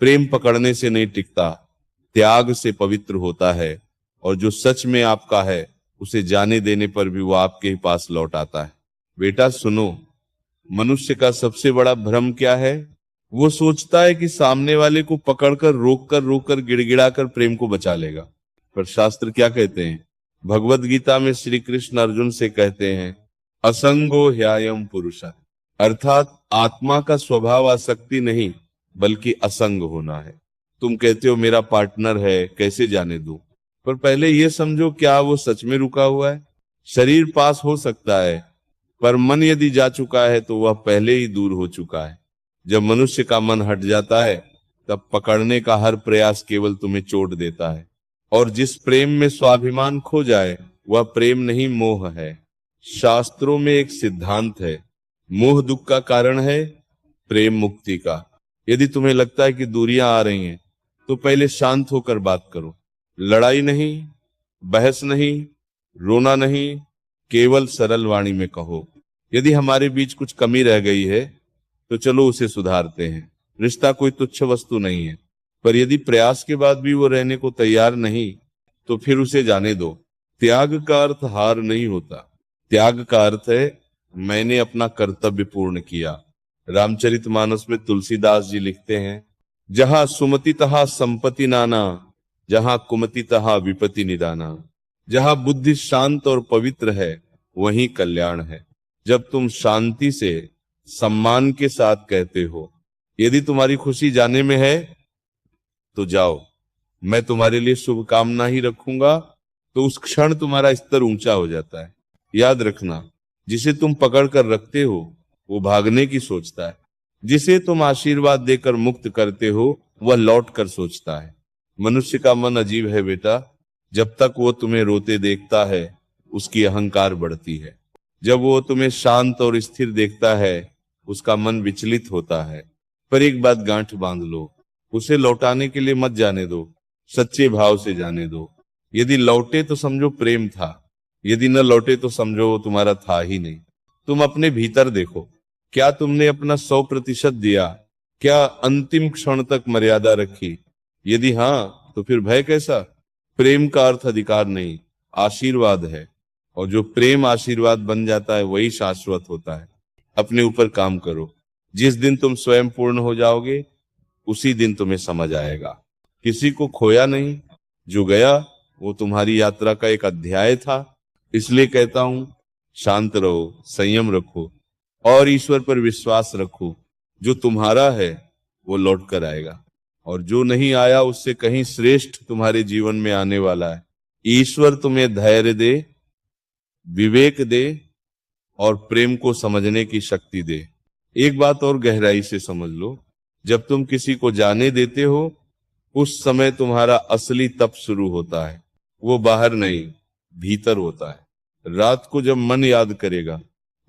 प्रेम पकड़ने से नहीं टिकता, त्याग से पवित्र होता है। और जो सच में आपका है उसे जाने देने पर भी वो आपके ही पास लौट आता है। बेटा सुनो, मनुष्य का सबसे बड़ा भ्रम क्या है? वो सोचता है कि सामने वाले को पकड़कर रोककर गिड़गिड़ाकर प्रेम को बचा लेगा। पर शास्त्र क्या कहते हैं? भगवत गीता में श्री कृष्ण अर्जुन से कहते हैं, असंगो ह्यायम पुरुष, अर्थात आत्मा का स्वभाव आसक्ति नहीं बल्कि असंग होना है। तुम कहते हो मेरा पार्टनर है, कैसे जाने दूं? पर पहले ये समझो, क्या वो सच में रुका हुआ है? शरीर पास हो सकता है, पर मन यदि जा चुका है तो वह पहले ही दूर हो चुका है। जब मनुष्य का मन हट जाता है तब पकड़ने का हर प्रयास केवल तुम्हें चोट देता है। और जिस प्रेम में स्वाभिमान खो जाए वह प्रेम नहीं, मोह है। शास्त्रों में एक सिद्धांत है, मोह दुख का कारण है, प्रेम मुक्ति का। यदि तुम्हें लगता है कि दूरियां आ रही हैं तो पहले शांत होकर बात करो। लड़ाई नहीं, बहस नहीं, रोना नहीं, केवल सरल वाणी में कहो, यदि हमारे बीच कुछ कमी रह गई है तो चलो उसे सुधारते हैं। रिश्ता कोई तुच्छ वस्तु नहीं है। पर यदि प्रयास के बाद भी वो रहने को तैयार नहीं तो फिर उसे जाने दो। त्याग का अर्थ हार नहीं होता। त्याग का अर्थ है मैंने अपना कर्तव्य पूर्ण किया। रामचरितमानस में तुलसीदास जी लिखते हैं, जहां सुमति तहा संपत्ति नाना, जहां कुमति तहा विपत्ति निदाना। जहां बुद्धि शांत और पवित्र है वहीं कल्याण है। जब तुम शांति से सम्मान के साथ कहते हो, यदि तुम्हारी खुशी जाने में है तो जाओ, मैं तुम्हारे लिए शुभकामना ही रखूंगा, तो उस क्षण तुम्हारा स्तर ऊंचा हो जाता है। याद रखना, जिसे तुम पकड़ कर रखते हो वो भागने की सोचता है, जिसे तुम आशीर्वाद देकर मुक्त करते हो वह लौट कर सोचता है। मनुष्य का मन अजीब है बेटा, जब तक वो तुम्हें रोते देखता है उसकी अहंकार बढ़ती है, जब वो तुम्हें शांत और स्थिर देखता है उसका मन विचलित होता है। पर एक बात गांठ बांध लो, उसे लौटाने के लिए मत जाने दो, सच्चे भाव से जाने दो। यदि लौटे तो समझो प्रेम था, यदि न लौटे तो समझो वो तुम्हारा था ही नहीं। तुम अपने भीतर देखो, क्या तुमने अपना 100% दिया? क्या अंतिम क्षण तक मर्यादा रखी? यदि हाँ तो फिर भय कैसा? प्रेम का अर्थ अधिकार नहीं, आशीर्वाद है। और जो प्रेम आशीर्वाद बन जाता है वही शाश्वत होता है। अपने ऊपर काम करो, जिस दिन तुम स्वयं पूर्ण हो जाओगे उसी दिन तुम्हें समझ आएगा। किसी को खोया नहीं, जो गया वो तुम्हारी यात्रा का एक अध्याय था। इसलिए कहता हूं, शांत रहो, संयम रखो और ईश्वर पर विश्वास रखो। जो तुम्हारा है वो लौट कर आएगा, और जो नहीं आया उससे कहीं श्रेष्ठ तुम्हारे जीवन में आने वाला है। ईश्वर तुम्हें धैर्य दे, विवेक दे और प्रेम को समझने की शक्ति दे। एक बात और गहराई से समझ लो, जब तुम किसी को जाने देते हो उस समय तुम्हारा असली तप शुरू होता है। वो बाहर नहीं, भीतर होता है। रात को जब मन याद करेगा,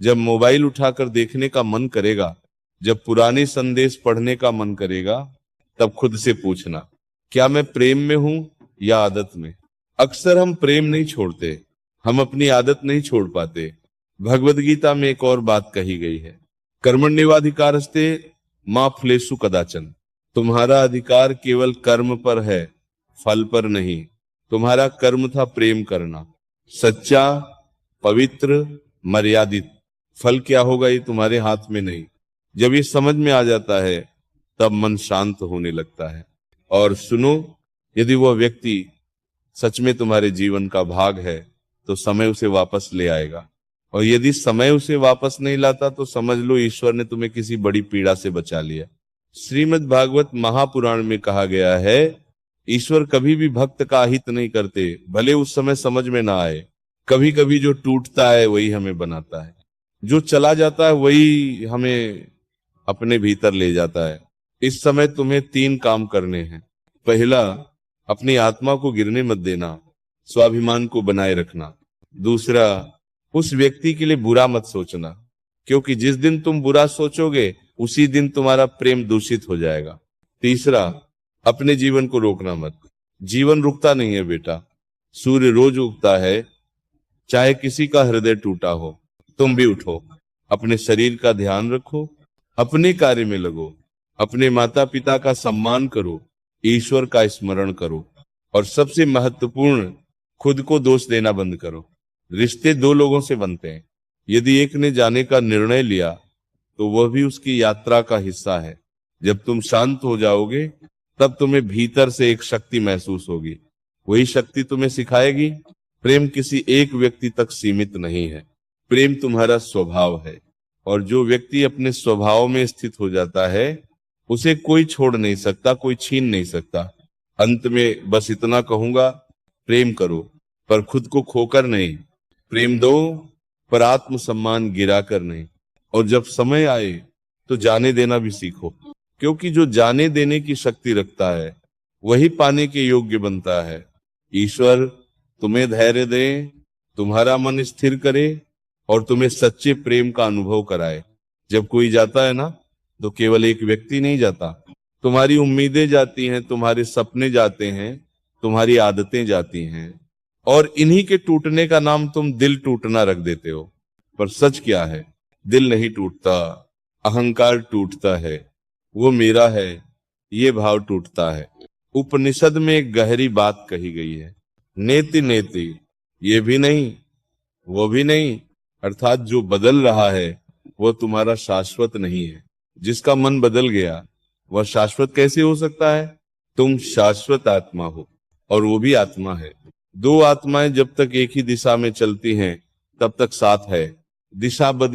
जब मोबाइल उठाकर देखने का मन करेगा, जब पुराने संदेश पढ़ने का मन करेगा, तब खुद से पूछना, क्या मैं प्रेम में हूं या आदत में? अक्सर हम प्रेम नहीं छोड़ते, हम अपनी आदत नहीं छोड़ पाते। भगवद गीता में एक और बात कही गई है, कर्मण्येवाधिकारस्ते मा फलेषु कदाचन। तुम्हारा अधिकार केवल कर्म पर है, फल पर नहीं। तुम्हारा कर्म था प्रेम करना, सच्चा, पवित्र, मर्यादित। फल क्या होगा ये तुम्हारे हाथ में नहीं। जब ये समझ में आ जाता है तब मन शांत होने लगता है। और सुनो, यदि वह व्यक्ति सच में तुम्हारे जीवन का भाग है तो समय उसे वापस ले आएगा, और यदि समय उसे वापस नहीं लाता तो समझ लो ईश्वर ने तुम्हें किसी बड़ी पीड़ा से बचा लिया। श्रीमद् भागवत महापुराण में कहा गया है, ईश्वर कभी भी भक्त का हित नहीं करते, भले उस समय समझ में ना आए। कभी कभी जो टूटता है वही हमें बनाता है, जो चला जाता है वही हमें अपने भीतर ले जाता है। इस समय तुम्हें 3 काम करने हैं। पहला, अपनी आत्मा को गिरने मत देना, स्वाभिमान को बनाए रखना। दूसरा, उस व्यक्ति के लिए बुरा मत सोचना, क्योंकि जिस दिन तुम बुरा सोचोगे उसी दिन तुम्हारा प्रेम दूषित हो जाएगा। तीसरा, अपने जीवन को रोकना मत। जीवन रुकता नहीं है बेटा, सूर्य रोज उगता है, चाहे किसी का हृदय टूटा हो। तुम भी उठो, अपने शरीर का ध्यान रखो, अपने कार्य में लगो, अपने माता पिता का सम्मान करो, ईश्वर का स्मरण करो, और सबसे महत्वपूर्ण, खुद को दोष देना बंद करो। रिश्ते दो लोगों से बनते हैं। यदि एक ने जाने का निर्णय लिया तो वह भी उसकी यात्रा का हिस्सा है। जब तुम शांत हो जाओगे तब तुम्हें भीतर से एक शक्ति महसूस होगी। वही शक्ति तुम्हें सिखाएगी प्रेम किसी एक व्यक्ति तक सीमित नहीं है। प्रेम तुम्हारा स्वभाव है, और जो व्यक्ति अपने स्वभाव में स्थित हो जाता है उसे कोई छोड़ नहीं सकता, कोई छीन नहीं सकता। अंत में बस इतना कहूंगा, प्रेम करो पर खुद को खोकर नहीं, प्रेम दो पर आत्मसम्मान गिराकर नहीं, और जब समय आए तो जाने देना भी सीखो, क्योंकि जो जाने देने की शक्ति रखता है वही पाने के योग्य बनता है। ईश्वर तुम्हें धैर्य दे, तुम्हारा मन स्थिर करे और तुम्हें सच्चे प्रेम का अनुभव कराए। जब कोई जाता है ना तो केवल एक व्यक्ति नहीं जाता, तुम्हारी उम्मीदें जाती हैं, तुम्हारे सपने जाते हैं, तुम्हारी आदतें जाती हैं, और इन्हीं के टूटने का नाम तुम दिल टूटना रख देते हो। पर सच क्या है? दिल नहीं टूटता, अहंकार टूटता है। वो मेरा है ये भाव टूटता है। उपनिषद में एक गहरी बात कही गई है, नेति नेति, ये भी नहीं वो भी नहीं, अर्थात जो बदल रहा है वो तुम्हारा शाश्वत नहीं है। जिसका मन बदल गया वह शाश्वत कैसे हो सकता है? तुम शाश्वत आत्मा हो और वो भी आत्मा है। दो आत्माएं जब तक एक ही दिशा में चलती हैं तब तक साथ है। दिशा बदल